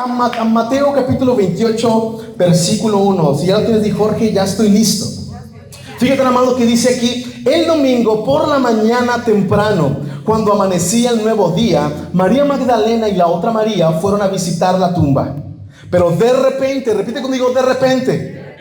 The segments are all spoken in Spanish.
a Mateo capítulo 28, versículo 1. Si ya lo tienes, di Jorge, ya estoy listo. Fíjate, amado, que dice aquí: el domingo por la mañana temprano, cuando amanecía el nuevo día, María Magdalena y la otra María fueron a visitar la tumba. Pero de repente, repite conmigo, de repente,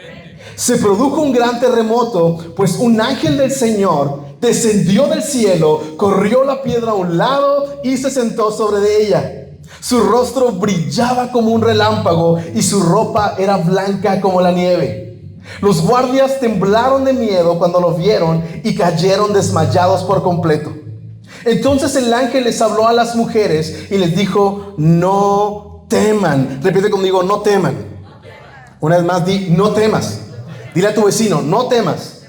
se produjo un gran terremoto, pues un ángel del Señor descendió del cielo, corrió la piedra a un lado y se sentó sobre ella. Su rostro brillaba como un relámpago y su ropa era blanca como la nieve. Los guardias temblaron de miedo cuando lo vieron y cayeron desmayados por completo. Entonces el ángel les habló a las mujeres y les dijo: no teman. Repite conmigo: no teman. Una vez más, di: no temas. Dile a tu vecino: no temas.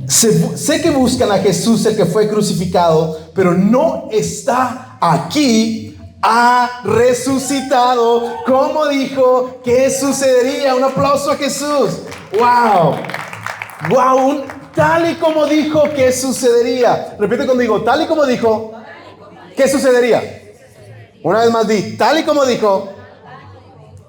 Sé que buscan a Jesús, el que fue crucificado, pero no está aquí. Ha resucitado, como dijo que sucedería. Un aplauso a Jesús. Wow, wow, tal y como dijo que sucedería. Repite conmigo: tal y como dijo que sucedería. Una vez más, di: tal y como dijo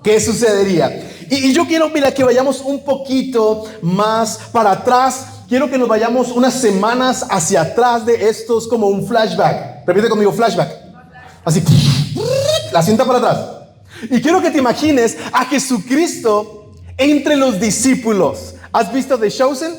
que sucedería. Y yo quiero, mira, que vayamos un poquito más para atrás. Quiero que nos vayamos unas semanas hacia atrás de estos, como un flashback. Repite conmigo: flashback. Así, la cinta para atrás. Y quiero que te imagines a Jesucristo entre los discípulos. ¿Has visto The Chosen?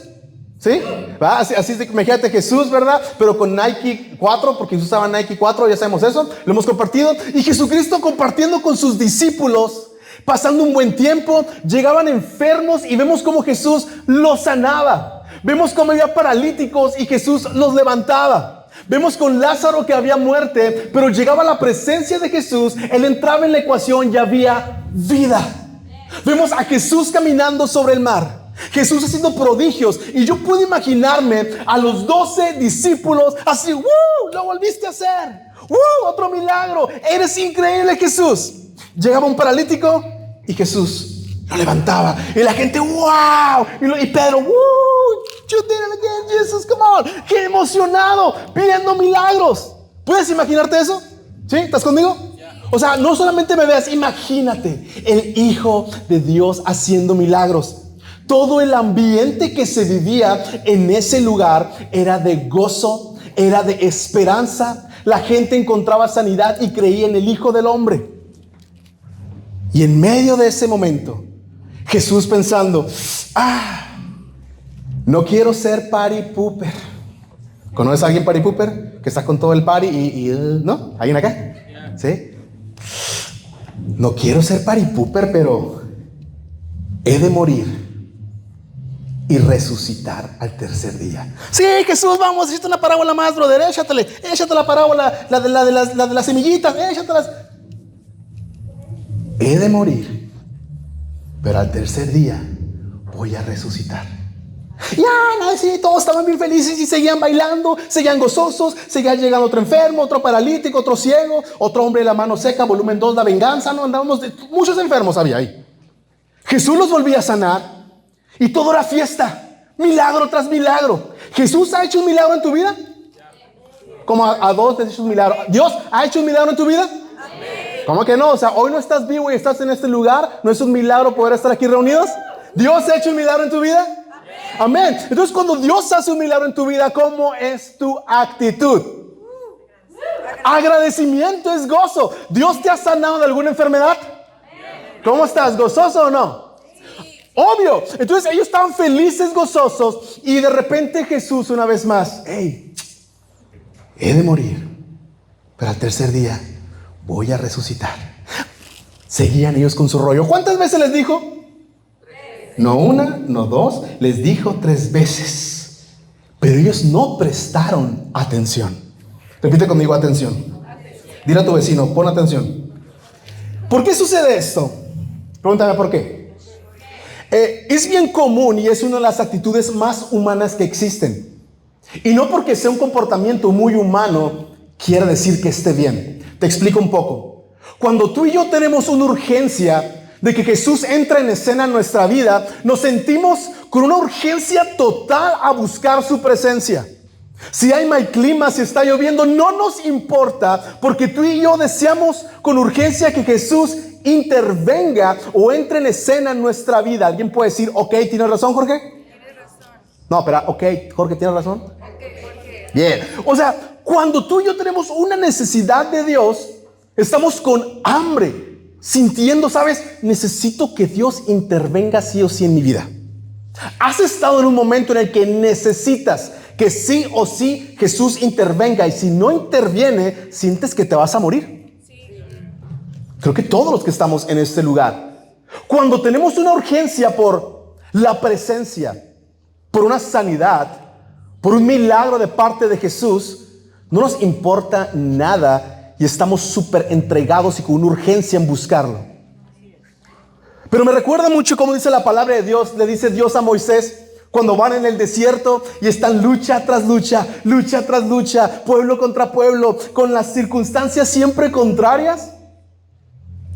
¿Sí? ¿Va? Así es, imagínate Jesús, ¿verdad? Pero con Nike 4, porque Jesús usaba Nike 4, ya sabemos eso, lo hemos compartido. Y Jesucristo compartiendo con sus discípulos, pasando un buen tiempo. Llegaban enfermos y vemos cómo Jesús los sanaba. Vemos cómo había paralíticos y Jesús los levantaba. Vemos con Lázaro que había muerte, pero llegaba la presencia de Jesús, él entraba en la ecuación y había vida. Vemos a Jesús caminando sobre el mar, Jesús haciendo prodigios, y yo puedo imaginarme a los 12 discípulos así: ¡wow! Lo volviste a hacer. ¡Wow! Otro milagro. Eres increíble, Jesús. Llegaba un paralítico y Jesús lo levantaba, y la gente: ¡wow! Y Pedro: ¡wow! You did it again, Jesus, come on. ¡Qué emocionado! Pidiendo milagros. ¿Puedes imaginarte eso? ¿Sí? ¿Estás conmigo? O sea, no solamente me veas, imagínate el Hijo de Dios haciendo milagros. Todo el ambiente que se vivía en ese lugar era de gozo, era de esperanza. La gente encontraba sanidad y creía en el Hijo del Hombre. Y en medio de ese momento, Jesús pensando: no quiero ser party pooper. ¿Conoces a alguien party pooper? Que está con todo el party ¿no? ¿Alguien acá? ¿Sí? No quiero ser party pooper, pero he de morir y resucitar al tercer día. Sí, Jesús, vamos, échate una parábola más, brother. Échate la parábola, la de las semillitas, échatelas. He de morir, pero al tercer día voy a resucitar. Sí, todos estaban bien felices y seguían bailando, seguían gozosos. Seguía llegando otro enfermo, otro paralítico, otro ciego, otro hombre de la mano seca, volumen 2, la venganza. No, andábamos muchos enfermos había ahí. Jesús los volvía a sanar y todo era fiesta, milagro tras milagro. ¿Jesús ha hecho un milagro en tu vida? Como a dos has hecho un milagro. ¿Dios ha hecho un milagro en tu vida? ¿Cómo que no? O sea, hoy no estás vivo y estás en este lugar. ¿No es un milagro poder estar aquí reunidos? ¿Dios ha hecho un milagro en tu vida? Amén. Entonces, cuando Dios hace un milagro en tu vida, ¿cómo es tu actitud? Agradecimiento, es gozo. ¿Dios te ha sanado de alguna enfermedad? ¿Cómo estás? ¿Gozoso o no? Obvio. Entonces ellos estaban felices, gozosos, y de repente Jesús una vez más: hey, he de morir, pero al tercer día voy a resucitar. Seguían ellos con su rollo. ¿Cuántas veces les dijo? No una, no dos, les dijo 3 veces. Pero ellos no prestaron atención. Repite conmigo: atención. Dile a tu vecino: pon atención. ¿Por qué sucede esto? Pregúntame por qué. Es bien común y es una de las actitudes más humanas que existen. Y no porque sea un comportamiento muy humano quiere decir que esté bien. Te explico un poco. Cuando tú y yo tenemos una urgencia de que Jesús entra en escena en nuestra vida, nos sentimos con una urgencia total a buscar su presencia. Si hay mal clima, si está lloviendo, no nos importa, porque tú y yo deseamos con urgencia que Jesús intervenga o entre en escena en nuestra vida. Alguien puede decir, ok, ¿tienes razón, Jorge? Tienes razón. No, espera, ok, Jorge, ¿tienes razón? Ok. Bien. O sea, cuando tú y yo tenemos una necesidad de Dios, estamos con hambre, sintiendo, ¿sabes? Necesito que Dios intervenga sí o sí en mi vida. ¿Has estado en un momento en el que necesitas que sí o sí Jesús intervenga, y si no interviene, sientes que te vas a morir? Sí. Creo que todos los que estamos en este lugar, cuando tenemos una urgencia por la presencia, por una sanidad, por un milagro de parte de Jesús, no nos importa nada y estamos súper entregados y con una urgencia en buscarlo. Pero me recuerda mucho cómo dice la palabra de Dios. Le dice Dios a Moisés cuando van en el desierto y están lucha tras lucha, lucha tras lucha, pueblo contra pueblo, con las circunstancias siempre contrarias.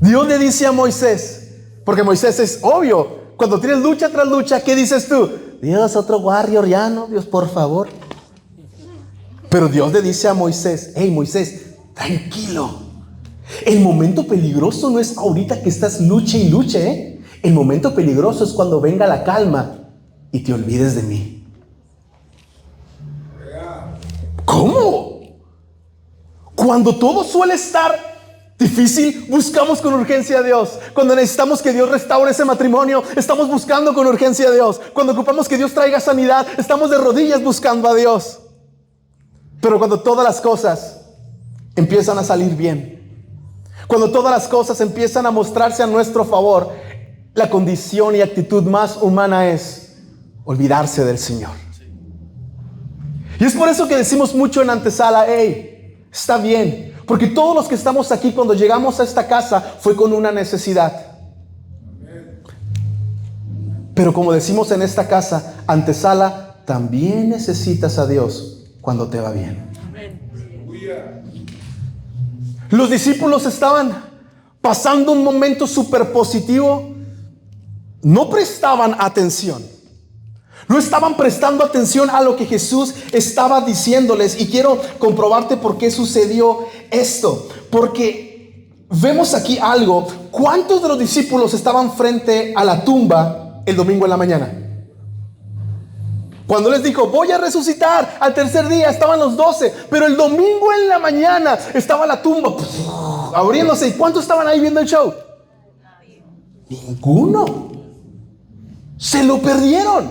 Dios le dice a Moisés, porque Moisés es obvio, cuando tienes lucha tras lucha, ¿qué dices tú? Dios, otro warrior ya, no, Dios, por favor. Pero Dios le dice a Moisés, hey Moisés, tranquilo. El momento peligroso no es ahorita que estás lucha y lucha, ¿eh? El momento peligroso es cuando venga la calma y te olvides de mí. ¿Cómo? Cuando todo suele estar difícil, buscamos con urgencia a Dios. Cuando necesitamos que Dios restaure ese matrimonio, estamos buscando con urgencia a Dios. Cuando ocupamos que Dios traiga sanidad, estamos de rodillas buscando a Dios. Pero cuando todas las cosas empiezan a salir bien, cuando todas las cosas empiezan a mostrarse a nuestro favor, la condición y actitud más humana es olvidarse del Señor. Y es por eso que decimos mucho en antesala, hey, está bien, porque todos los que estamos aquí cuando llegamos a esta casa fue con una necesidad. Pero como decimos en esta casa, antesala, también necesitas a Dios cuando te va bien. Los discípulos estaban pasando un momento súper positivo. No prestaban atención. No estaban prestando atención a lo que Jesús estaba diciéndoles. Y quiero comprobarte por qué sucedió esto. Porque vemos aquí algo. ¿Cuántos de los discípulos estaban frente a la tumba el domingo en la mañana? Cuando les dijo, voy a resucitar al tercer día, estaban los 12. Pero el domingo en la mañana estaba la tumba abriéndose. ¿Y cuántos estaban ahí viendo el show? Ninguno. Se lo perdieron.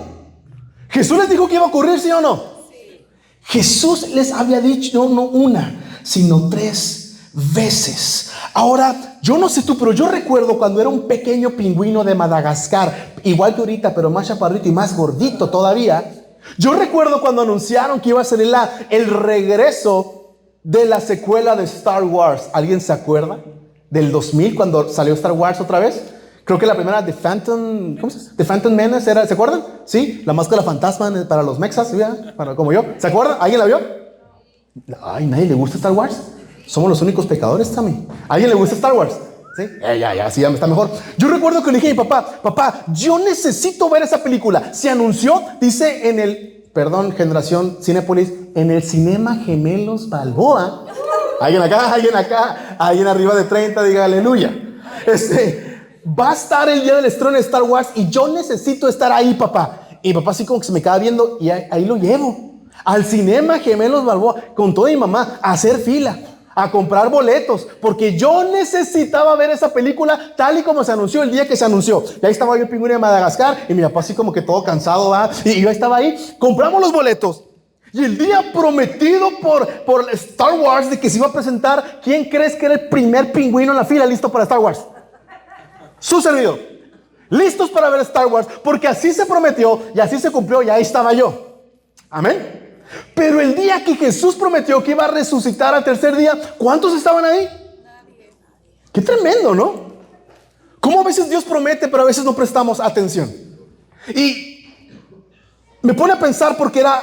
Jesús les dijo que iba a ocurrir, ¿sí o no? Sí. Jesús les había dicho no una, sino 3 veces. Ahora, yo no sé tú, pero yo recuerdo cuando era un pequeño pingüino de Madagascar, igual que ahorita, pero más chaparrito y más gordito todavía. Yo recuerdo cuando anunciaron que iba a salir el regreso de la secuela de Star Wars. ¿Alguien se acuerda? Del 2000, cuando salió Star Wars otra vez. Creo que la primera, The Phantom, ¿cómo se dice? The Phantom Menace era, ¿se acuerdan? Sí, la máscara fantasma para los mexas, ¿sí? Para como yo. ¿Se acuerdan? ¿Alguien la vio? Ay, ¿nadie le gusta Star Wars? Somos los únicos pecadores, Tammy. ¿Alguien le gusta Star Wars? ¿Sí? Sí, ya me está mejor. Yo recuerdo que le dije a mi papá, yo necesito ver esa película. Se anunció, dice en el, generación Cinépolis, en el Cinema Gemelos Balboa. Alguien acá, alguien arriba de 30, diga aleluya. Va a estar el día del estreno de Star Wars y yo necesito estar ahí, papá. Y papá así como que se me queda viendo y ahí lo llevo. Al Cinema Gemelos Balboa, con toda mi mamá, a hacer fila, a comprar boletos, porque yo necesitaba ver esa película tal y como se anunció el día que se anunció. Y ahí estaba yo el pingüino de Madagascar y mi papá así como que todo cansado, ¿va? Y yo estaba ahí, compramos los boletos. Y el día prometido por Star Wars de que se iba a presentar, ¿quién crees que era el primer pingüino en la fila listo para Star Wars? Su servidor. Listos para ver Star Wars, porque así se prometió y así se cumplió y ahí estaba yo. Amén. Pero el día que Jesús prometió que iba a resucitar al tercer día, ¿cuántos estaban ahí? Nadie. Qué tremendo, ¿no? Cómo a veces Dios promete, pero a veces no prestamos atención. Y me pone a pensar porque era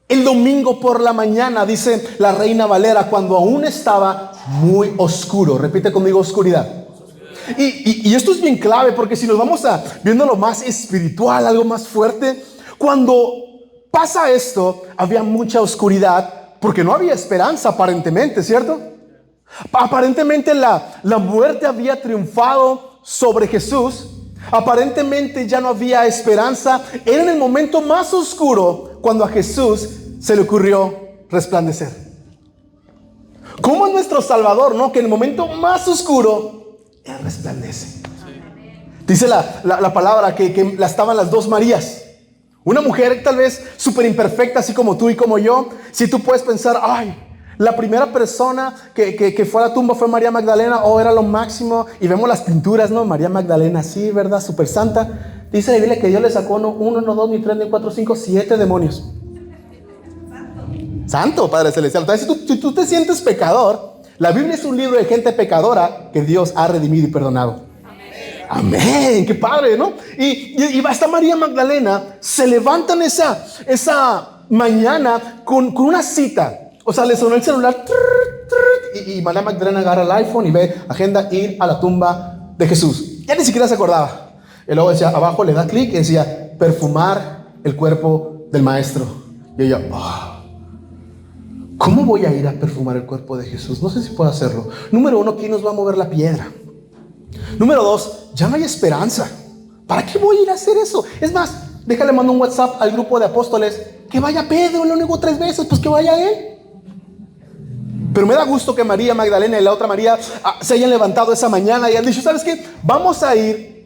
el domingo por la mañana, dice la Reina Valera, cuando aún estaba muy oscuro. Repite conmigo, oscuridad. Y esto es bien clave, porque si nos vamos a viendo lo más espiritual, algo más fuerte, cuando pasa esto, había mucha oscuridad, porque no había esperanza aparentemente, ¿cierto? Aparentemente la muerte había triunfado sobre Jesús. Aparentemente ya no había esperanza. Era en el momento más oscuro cuando a Jesús se le ocurrió resplandecer. ¿Cómo es nuestro Salvador, no? Que en el momento más oscuro Él resplandece. Dice la palabra que estaban las dos Marías. Una mujer tal vez súper imperfecta, así como tú y como yo. Si tú puedes pensar, ay, la primera persona que fue a la tumba fue María Magdalena, era lo máximo. Y vemos las pinturas, ¿no? María Magdalena, sí, ¿verdad? Súper santa. Dice la Biblia que Dios le sacó no uno, no dos, ni tres, ni cuatro, cinco, 7 demonios. Santo Padre Celestial. Entonces, si tú te sientes pecador, la Biblia es un libro de gente pecadora que Dios ha redimido y perdonado. Amén, qué padre, ¿no? Y va esta María Magdalena, se levantan esa mañana con una cita. O sea, le sonó el celular y María Magdalena agarra el iPhone y ve agenda, ir a la tumba de Jesús. Ya ni siquiera se acordaba. Y luego decía, abajo le da clic y decía, perfumar el cuerpo del maestro. Y ella, ¿cómo voy a ir a perfumar el cuerpo de Jesús? No sé si puedo hacerlo. Número 1, ¿quién nos va a mover la piedra? Número 2, ya no hay esperanza. ¿Para qué voy a ir a hacer eso? Es más, déjale mandar un WhatsApp al grupo de apóstoles. Que vaya Pedro, lo negó 3 veces, pues que vaya él. Pero me da gusto que María Magdalena y la otra María se hayan levantado esa mañana y han dicho, ¿sabes qué? Vamos a ir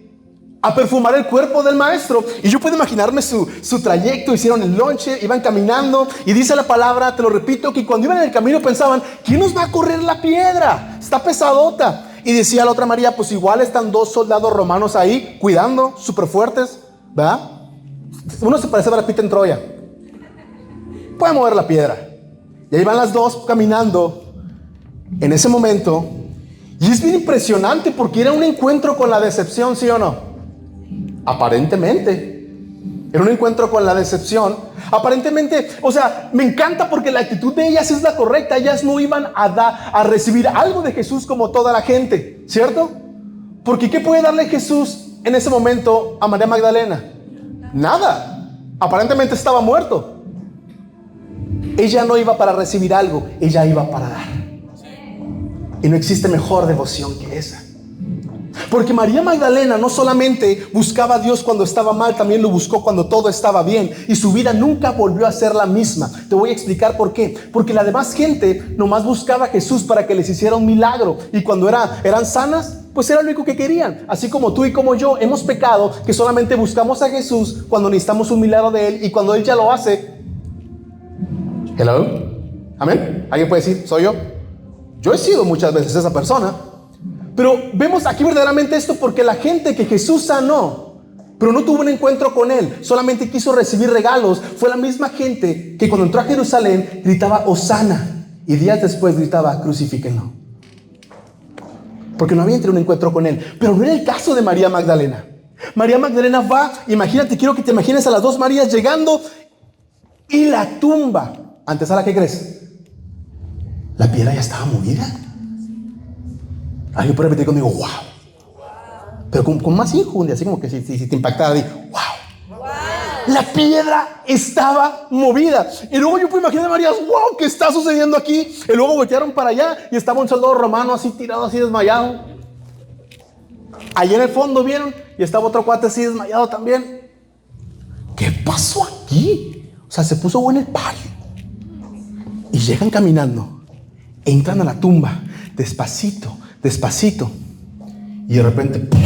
a perfumar el cuerpo del maestro. Y yo puedo imaginarme su trayecto. Hicieron el lonche, iban caminando. Y dice la palabra, te lo repito, que cuando iban en el camino pensaban, ¿quién nos va a correr la piedra? Está pesadota. Y decía la otra María, pues igual están 2 soldados romanos ahí cuidando, súper fuertes, ¿verdad? Uno se parece a Brad Pitt en Troya. Puede mover la piedra. Y ahí van las 2 caminando en ese momento. Y es bien impresionante porque era un encuentro con la decepción, ¿sí o no? Aparentemente. Era un encuentro con la decepción. Aparentemente, o sea, me encanta porque la actitud de ellas es la correcta. Ellas no iban a recibir algo de Jesús como toda la gente, ¿cierto? Porque ¿qué puede darle Jesús en ese momento a María Magdalena? Nada. Aparentemente estaba muerto. Ella no iba para recibir algo, ella iba para dar. Y no existe mejor devoción que esa. Porque María Magdalena no solamente buscaba a Dios cuando estaba mal, también lo buscó cuando todo estaba bien. Y su vida nunca volvió a ser la misma. Te voy a explicar por qué. Porque la demás gente nomás buscaba a Jesús para que les hiciera un milagro. Y cuando eran sanas, pues era lo único que querían. Así como tú y como yo hemos pecado, que solamente buscamos a Jesús cuando necesitamos un milagro de Él. Y cuando Él ya lo hace, hello, amén. ¿Alguien puede decir, soy yo? Yo he sido muchas veces esa persona. Pero vemos aquí verdaderamente esto porque la gente que Jesús sanó, pero no tuvo un encuentro con Él, solamente quiso recibir regalos, fue la misma gente que cuando entró a Jerusalén gritaba Hosana y días después gritaba crucifíquenlo. Porque no había tenido un encuentro con Él. Pero no era el caso de María Magdalena. María Magdalena va, imagínate, quiero que te imagines a las 2 Marías llegando y la tumba. Antes a la que crees, la piedra ya estaba movida. Alguien puede repetir conmigo, wow. Pero con más injundia, así como que si te impactara, di, wow. La piedra estaba movida. Y luego yo puedo imaginar a María, wow, ¿qué está sucediendo aquí? Y luego voltearon para allá y estaba un soldado romano así tirado, así desmayado. Allá en el fondo vieron y estaba otro cuate así desmayado también. ¿Qué pasó aquí? O sea, se puso bueno el patio. Y llegan caminando, entran a la tumba, despacito, despacito. Y de repente, ¡pum!,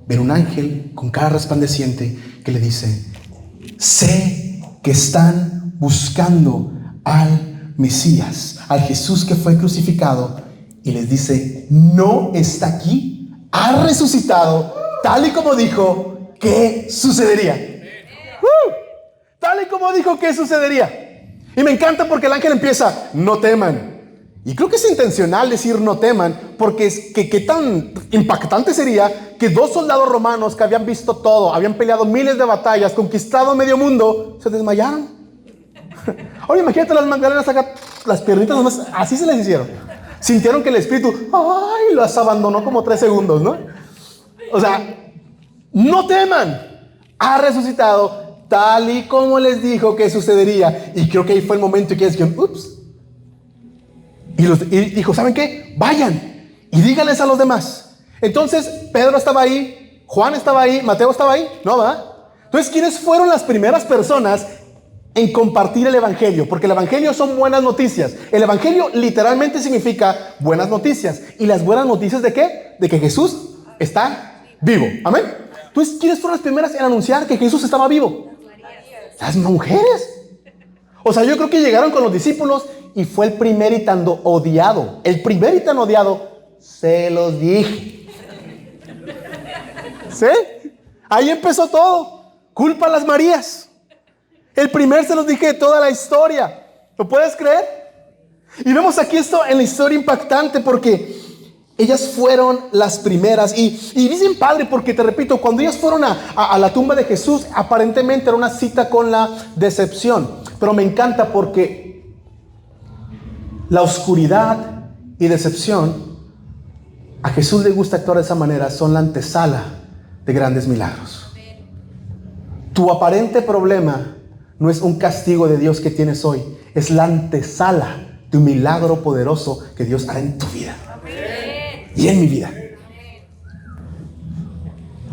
ven un ángel con cara resplandeciente que le dice: sé que están buscando al Mesías, al Jesús que fue crucificado. Y les dice: no está aquí, ha resucitado, tal y como dijo que sucedería. Tal y como dijo que sucedería. Y me encanta porque el ángel empieza: no teman. Y creo que es intencional decir no teman, porque qué tan impactante sería que 2 soldados romanos que habían visto todo, habían peleado miles de batallas, conquistado medio mundo, se desmayaron. Oye, imagínate las Magdalenas acá, las piernitas nomás, así se les hicieron. Sintieron que el espíritu, ay, las abandonó como 3 segundos, ¿no? O sea, no teman, ha resucitado tal y como les dijo que sucedería. Y creo que ahí fue el momento en que dijeron: ups, Y dijo, ¿saben qué? Vayan y díganles a los demás. Entonces Pedro estaba ahí, Juan estaba ahí, Mateo estaba ahí, ¿no, va? Entonces, ¿quiénes fueron las primeras personas en compartir el evangelio? Porque el evangelio son buenas noticias. El evangelio literalmente significa buenas noticias. ¿Y las buenas noticias de qué? De que Jesús está vivo. Amén. Entonces, ¿quiénes fueron las primeras en anunciar que Jesús estaba vivo? Las mujeres. O sea, yo creo que llegaron con los discípulos y fue el primer y tan odiado. El primer y tan odiado, se los dije. ¿Sí? Ahí empezó todo. Culpa a las Marías. El primer se los dije de toda la historia. ¿Lo puedes creer? Y vemos aquí esto en la historia impactante porque ellas fueron las primeras. Y dicen padre porque te repito, cuando ellas fueron a la tumba de Jesús, aparentemente era una cita con la decepción. Pero me encanta porque la oscuridad y decepción, a Jesús le gusta actuar de esa manera, son la antesala de grandes milagros. Tu aparente problema no es un castigo de Dios que tienes hoy, es la antesala de un milagro poderoso que Dios hará en tu vida. Amén. Y en mi vida. Amén.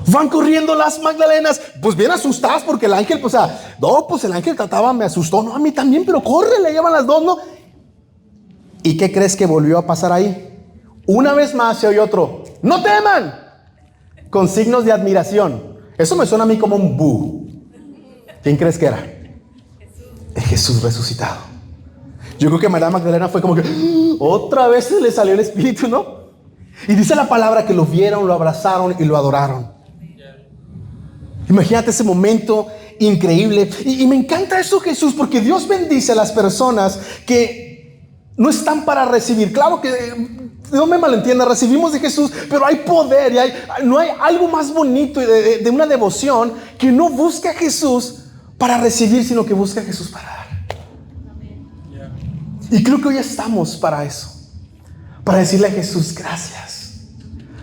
Van corriendo las Magdalenas, pues bien asustadas porque el ángel, el ángel me asustó, no, a mí también, pero corre, le llevan las dos, ¿no? ¿Y qué crees que volvió a pasar ahí? Una vez más se oyó otro, no teman, con signos de admiración. Eso me suena a mí como un bu. ¿Quién crees que era? El Jesús resucitado. Yo creo que María Magdalena fue como que otra vez se le salió el espíritu, ¿no? Y dice la palabra que lo vieron, lo abrazaron y lo adoraron. Imagínate ese momento increíble. Y me encanta eso, Jesús, porque Dios bendice a las personas que no están para recibir. Claro que, no me malentienda, recibimos de Jesús, pero hay poder y no hay algo más bonito de una devoción que no busca a Jesús para recibir, sino que busca a Jesús para dar. Y creo que hoy estamos para eso, para decirle a Jesús, gracias,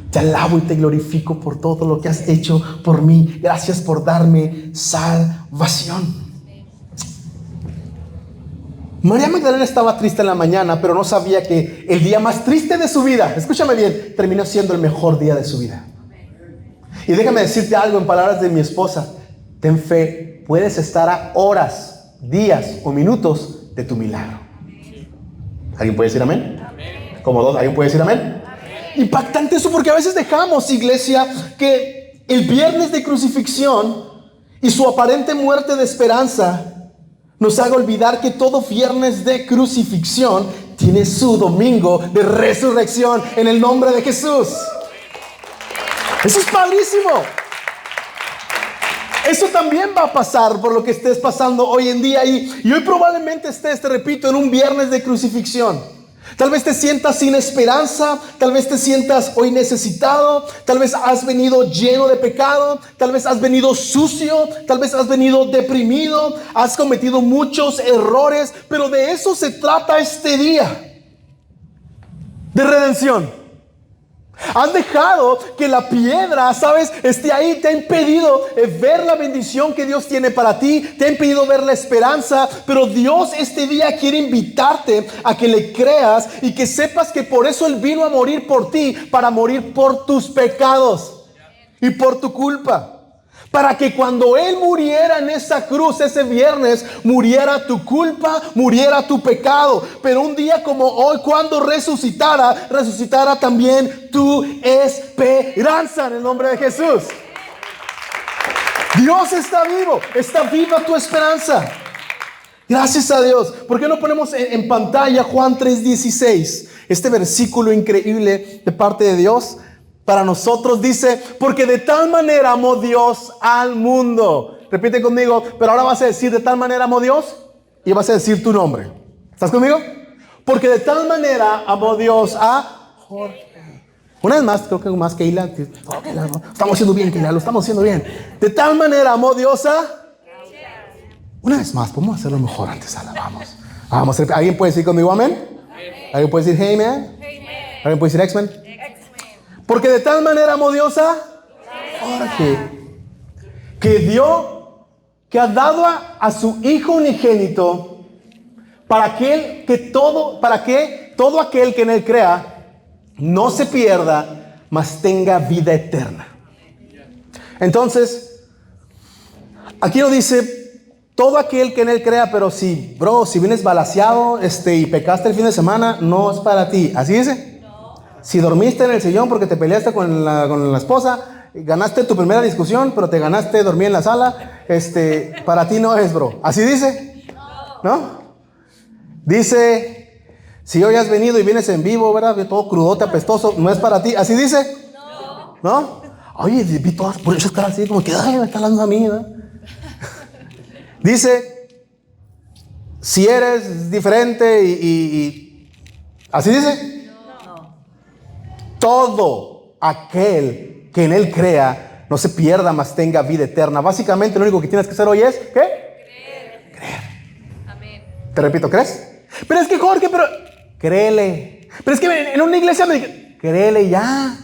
te alabo y te glorifico por todo lo que has hecho por mí, gracias por darme salvación. María Magdalena estaba triste en la mañana, pero no sabía que el día más triste de su vida, escúchame bien, terminó siendo el mejor día de su vida. Y déjame decirte algo en palabras de mi esposa, ten fe, puedes estar a horas, días o minutos de tu milagro. ¿Alguien puede decir amén? Como dos, ¿alguien puede decir amén? Impactante eso, porque a veces dejamos, iglesia, que el viernes de crucifixión y su aparente muerte de esperanza nos haga olvidar que todo viernes de crucifixión tiene su domingo de resurrección en el nombre de Jesús. Eso es padrísimo. Eso también va a pasar por lo que estés pasando hoy en día. Y hoy probablemente estés, te repito, en un viernes de crucifixión. Tal vez te sientas sin esperanza, tal vez te sientas hoy necesitado, tal vez has venido lleno de pecado, tal vez has venido sucio, tal vez has venido deprimido, has cometido muchos errores, pero de eso se trata este día de redención. Has dejado que la piedra, ¿sabes?, esté ahí, te ha impedido ver la bendición que Dios tiene para ti, te ha impedido ver la esperanza, pero Dios este día quiere invitarte a que le creas y que sepas que por eso Él vino a morir por ti, para morir por tus pecados y por tu culpa. Para que cuando Él muriera en esa cruz ese viernes, muriera tu culpa, muriera tu pecado. Pero un día como hoy, cuando resucitara también tu esperanza en el nombre de Jesús. Dios está vivo, está viva tu esperanza. Gracias a Dios. ¿Por qué no ponemos en pantalla Juan 3:16? Este versículo increíble de parte de Dios. Para nosotros dice, porque de tal manera amó Dios al mundo. Repite conmigo, pero ahora vas a decir, de tal manera amó Dios, y vas a decir tu nombre. ¿Estás conmigo? Porque de tal manera amó Dios a Jorge. Una vez más, creo que más Keila. Estamos haciendo bien, Keila, lo estamos haciendo bien. De tal manera amó Dios a... Una vez más, podemos hacerlo mejor antes, vamos. ¿Alguien puede decir conmigo amén? ¿Alguien puede decir hey man? ¿Alguien puede decir X-Men? Porque de tal manera amó Dios a Jorge, que ha dado a su Hijo unigénito para que todo aquel que en él crea no se pierda, mas tenga vida eterna. Entonces, aquí no dice todo aquel que en él crea, pero si vienes balaceado y pecaste el fin de semana, no es para ti. ¿Así dice? Si dormiste en el sillón porque te peleaste con la esposa, ganaste tu primera discusión, pero te ganaste dormir en la sala, para ti no es, bro. ¿Así dice? ¿No? Dice, si hoy has venido y vienes en vivo, ¿verdad? Todo crudote, apestoso, no es para ti. ¿Así dice? ¿No? Oye, vi todas por esas caras así como que, ay, me está hablando a mí, ¿verdad? Dice, si eres diferente y ¿así dice? No. Todo aquel que en él crea no se pierda, mas tenga vida eterna. Básicamente lo único que tienes que hacer hoy es, ¿qué? Creer. Amén. Te repito, ¿crees? Pero es que Jorge, créele. Pero es que en una iglesia me dije, créele ya.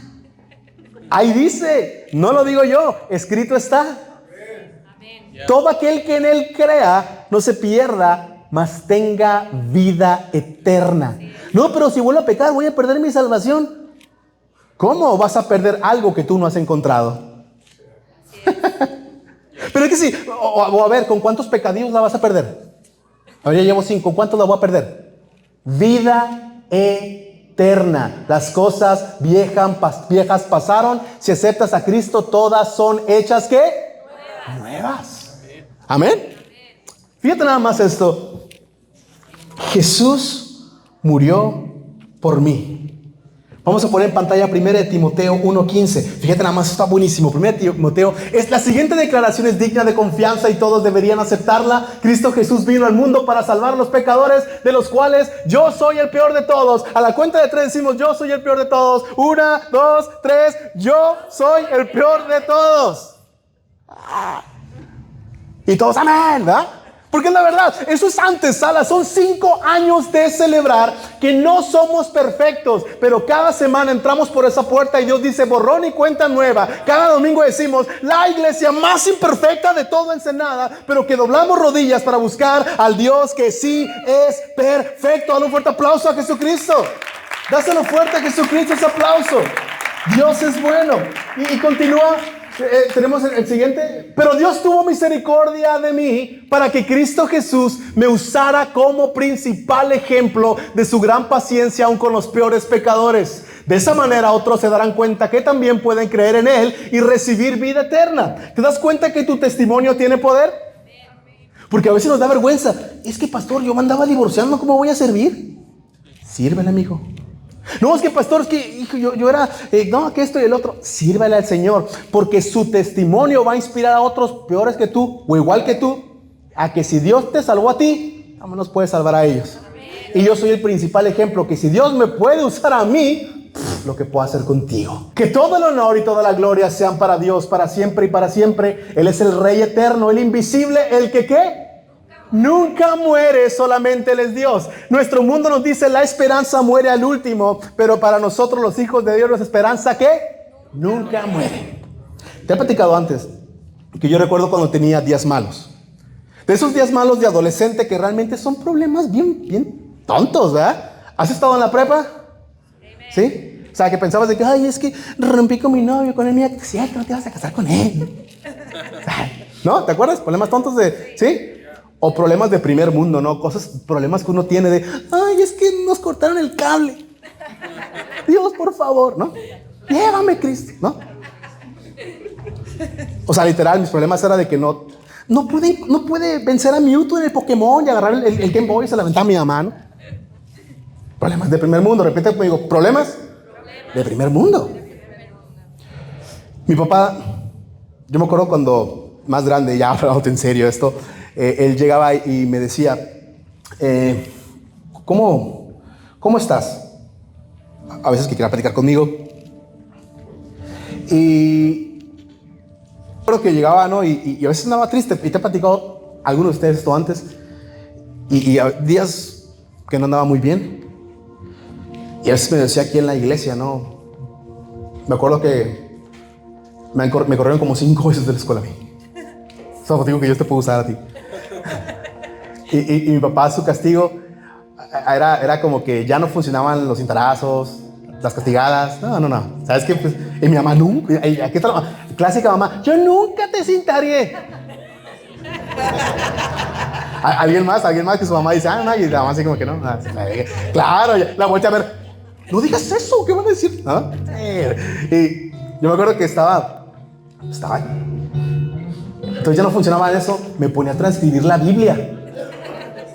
Ahí dice, no lo digo yo, escrito está. Todo aquel que en él crea no se pierda, mas tenga vida eterna. No, pero si vuelvo a pecar voy a perder mi salvación. ¿Cómo vas a perder algo que tú no has encontrado? Pero es que sí, o a ver, ¿con cuántos pecadillos la vas a perder? Ahora ya llevo 5, ¿cuántos la voy a perder? Vida eterna. Las cosas viejas pasaron. Si aceptas a Cristo, todas son hechas ¿qué? Nuevas. Amén. Fíjate nada más esto. Jesús murió por mí. Vamos a poner en pantalla 1 Timoteo 1:15. Fíjate nada más, está buenísimo. 1 Timoteo es la siguiente declaración, es digna de confianza y todos deberían aceptarla. Cristo Jesús vino al mundo para salvar a los pecadores, de los cuales yo soy el peor de todos. A la cuenta de 3 decimos, yo soy el peor de todos. 1, 2, 3, yo soy el peor de todos. Y todos, amén, ¿verdad? Porque es la verdad, eso es antesala. Son 5 años de celebrar que no somos perfectos, pero cada semana entramos por esa puerta y Dios dice borrón y cuenta nueva. Cada domingo decimos la iglesia más imperfecta de todo Ensenada, pero que doblamos rodillas para buscar al Dios que sí es perfecto. Dale un fuerte aplauso a Jesucristo. Dáselo fuerte a Jesucristo ese aplauso. Dios es bueno. Y continúa. Tenemos el siguiente. Pero Dios tuvo misericordia de mí para que Cristo Jesús me usara como principal ejemplo de su gran paciencia aún con los peores pecadores. De esa manera otros se darán cuenta que también pueden creer en Él y recibir vida eterna. ¿Te das cuenta que tu testimonio tiene poder? Porque a veces nos da vergüenza. Es que pastor, yo me andaba divorciando, ¿cómo voy a servir? Sírvele, amigo. No, es que pastor, es que hijo, yo era, no, que esto y el otro. Sírvale al Señor, porque su testimonio va a inspirar a otros peores que tú, o igual que tú, a que si Dios te salvó a ti, también nos puede salvar a ellos. Y yo soy el principal ejemplo, que si Dios me puede usar a mí, lo que puedo hacer contigo. Que todo el honor y toda la gloria sean para Dios, para siempre y para siempre. Él es el Rey eterno, el invisible, el que ¿qué? Nunca muere, solamente Él es Dios. Nuestro mundo nos dice la esperanza muere al último, pero para nosotros los hijos de Dios la esperanza ¿qué? Nunca muere. Te he platicado antes que yo recuerdo cuando tenía días malos. De esos días malos de adolescente que realmente son problemas bien tontos, ¿verdad? ¿Has estado en la prepa? ¿Sí? O sea, que pensabas de que, ay, es que rompí con mi novio, con él, mira, que cierto, no te vas a casar con él. ¿No? ¿Te acuerdas? Problemas tontos de, ¿sí? O problemas de primer mundo, ¿no? Problemas que uno tiene de, ay, es que nos cortaron el cable. Dios, por favor, ¿no? Llévame, Cristo, ¿no? O sea, literal, mis problemas eran de que no puede vencer a Mewtwo en el Pokémon y agarrar el Game Boy y se la aventaba a mi mamá, ¿no? Problemas de primer mundo. Repite conmigo, problemas de primer mundo. Mi papá, yo me acuerdo cuando más grande, ya hablando en serio esto, él llegaba y me decía, ¿cómo estás? A veces que quería platicar conmigo. Y creo que llegaba, ¿no? Y a veces andaba triste. Y te he platicado algunos de ustedes esto antes. Y días que no andaba muy bien. Y a veces me decía aquí en la iglesia, ¿no? Me acuerdo que me corrieron como 5 veces de la escuela a mí. Eso digo que Dios te puede usar a ti. Y mi papá, su castigo, era como que ya no funcionaban los cintarazos, las castigadas. No. ¿Sabes qué? Pues, y mi mamá nunca. Aquí está la clásica mamá. Yo nunca te cintaré. ¿Alguien más que su mamá dice, no, y la mamá así como que no. Claro, la volteé a ver. No digas eso, ¿qué van a decir? ¿No? Y yo me acuerdo que estaba ahí. Entonces ya no funcionaba eso, me ponía a transcribir la Biblia.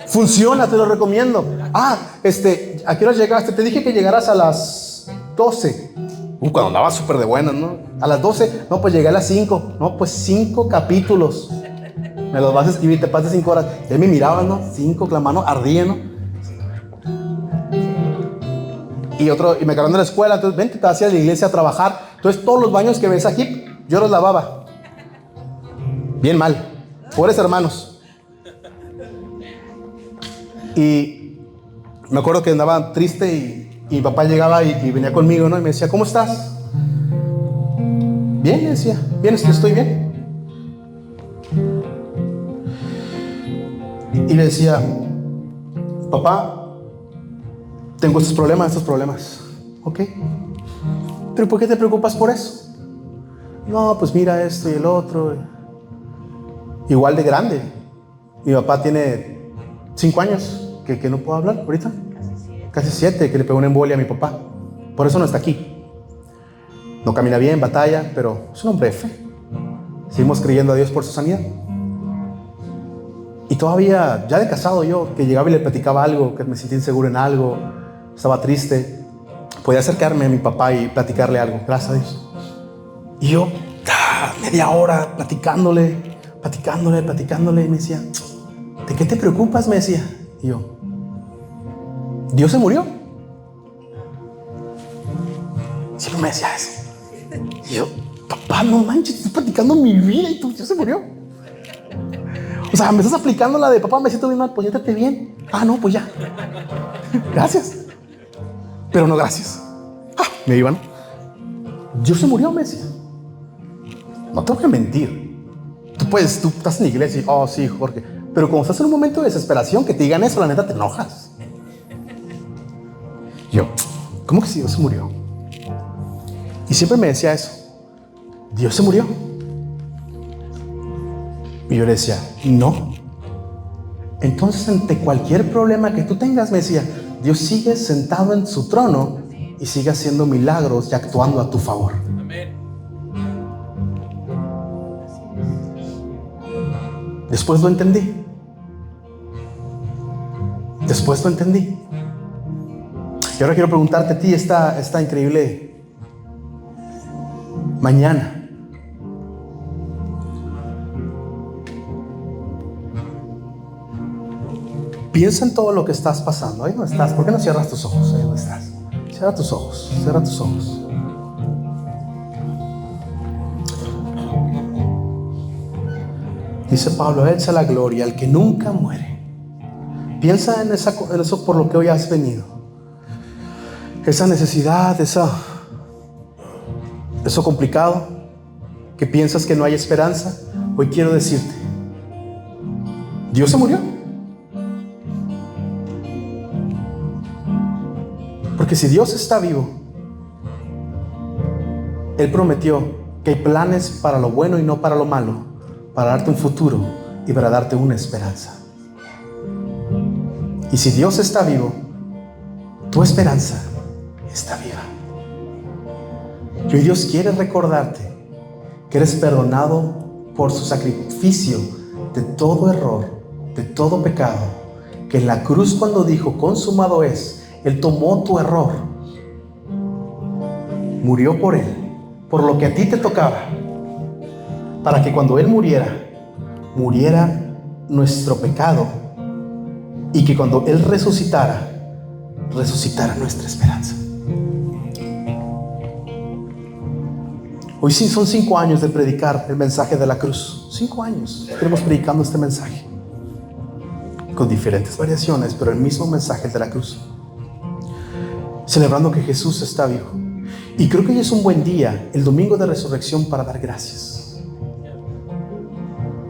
Funciona, te lo recomiendo. ¿A qué hora llegaste? Te dije que llegaras a las 12. Cuando andaba súper de buenas, ¿no? A las 12, no, pues llegué a las 5. No, pues 5 capítulos. Me los vas a escribir, te pasas 5 horas. Y me miraban, ¿no? 5, la mano ardía, ¿no? Y me agarraron de la escuela, entonces ven que te hacía a la iglesia a trabajar. Entonces todos los baños que ves aquí, yo los lavaba. Bien mal. Pobres hermanos. Y me acuerdo que andaba triste y mi papá llegaba y venía conmigo, ¿no? Y me decía, ¿cómo estás? Bien, le decía. Bien, estoy bien. Y le decía, papá, tengo estos problemas. ¿Ok? ¿Pero por qué te preocupas por eso? No, pues mira esto y el otro. Igual de grande. Mi papá tiene 5 años que no puedo hablar ahorita. Casi 7, que le pegó una embolia a mi papá. Por eso no está aquí. No camina bien, batalla, pero es un hombre de fe. Seguimos creyendo a Dios por su sanidad. Y todavía, ya de casado yo, que llegaba y le platicaba algo, que me sentía inseguro en algo, estaba triste, podía acercarme a mi papá y platicarle algo, gracias a Dios. Y yo, media hora platicándole, y me decía, ¿de qué te preocupas? Me decía. Y yo, Dios se murió. Siempre me decía eso. Y yo, papá, no manches, estoy platicando mi vida y Dios se murió. O sea, me estás aplicando la de papá, me siento bien mal, pues siéntate bien. No, pues ya. Gracias. Pero no gracias. Me iban. Dios se murió, me decía. No tengo que mentir. Tú estás en la iglesia y, sí, Jorge. Pero cuando estás en un momento de desesperación, que te digan eso, la neta te enojas. Yo, ¿cómo que si Dios se murió? Y siempre me decía eso. Dios se murió. Y yo le decía, no. Entonces, ante cualquier problema que tú tengas, me decía, Dios sigue sentado en su trono y sigue haciendo milagros y actuando a tu favor. Amén. Después lo entendí. Y ahora quiero preguntarte a ti esta increíble mañana. Piensa en todo lo que estás pasando. Ahí no estás. ¿Por qué no cierras tus ojos? Ahí no estás. Cierra tus ojos. Dice Pablo, a Él sea la gloria, al que nunca muere. Piensa en eso por lo que hoy has venido. Esa necesidad, eso complicado, que piensas que no hay esperanza. Hoy quiero decirte, Dios se murió. Porque si Dios está vivo, Él prometió que hay planes para lo bueno y no para lo malo, para darte un futuro y para darte una esperanza. Y si Dios está vivo, tu esperanza está viva. Y hoy Dios quiere recordarte que eres perdonado por su sacrificio de todo error, de todo pecado, que en la cruz cuando dijo consumado es, Él tomó tu error, murió por él, por lo que a ti te tocaba, para que cuando Él muriera nuestro pecado, y que cuando Él resucitara nuestra esperanza. Hoy sí son 5 años de predicar el mensaje de la cruz. 5 años tenemos predicando este mensaje, con diferentes variaciones, pero el mismo mensaje de la cruz, celebrando que Jesús está vivo. Y creo que hoy es un buen día, el domingo de resurrección, para dar gracias.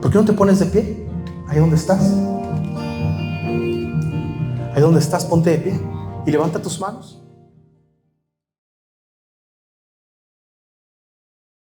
¿Por qué no te pones de pie ahí donde estás? Ahí donde estás, ponte de pie y levanta tus manos.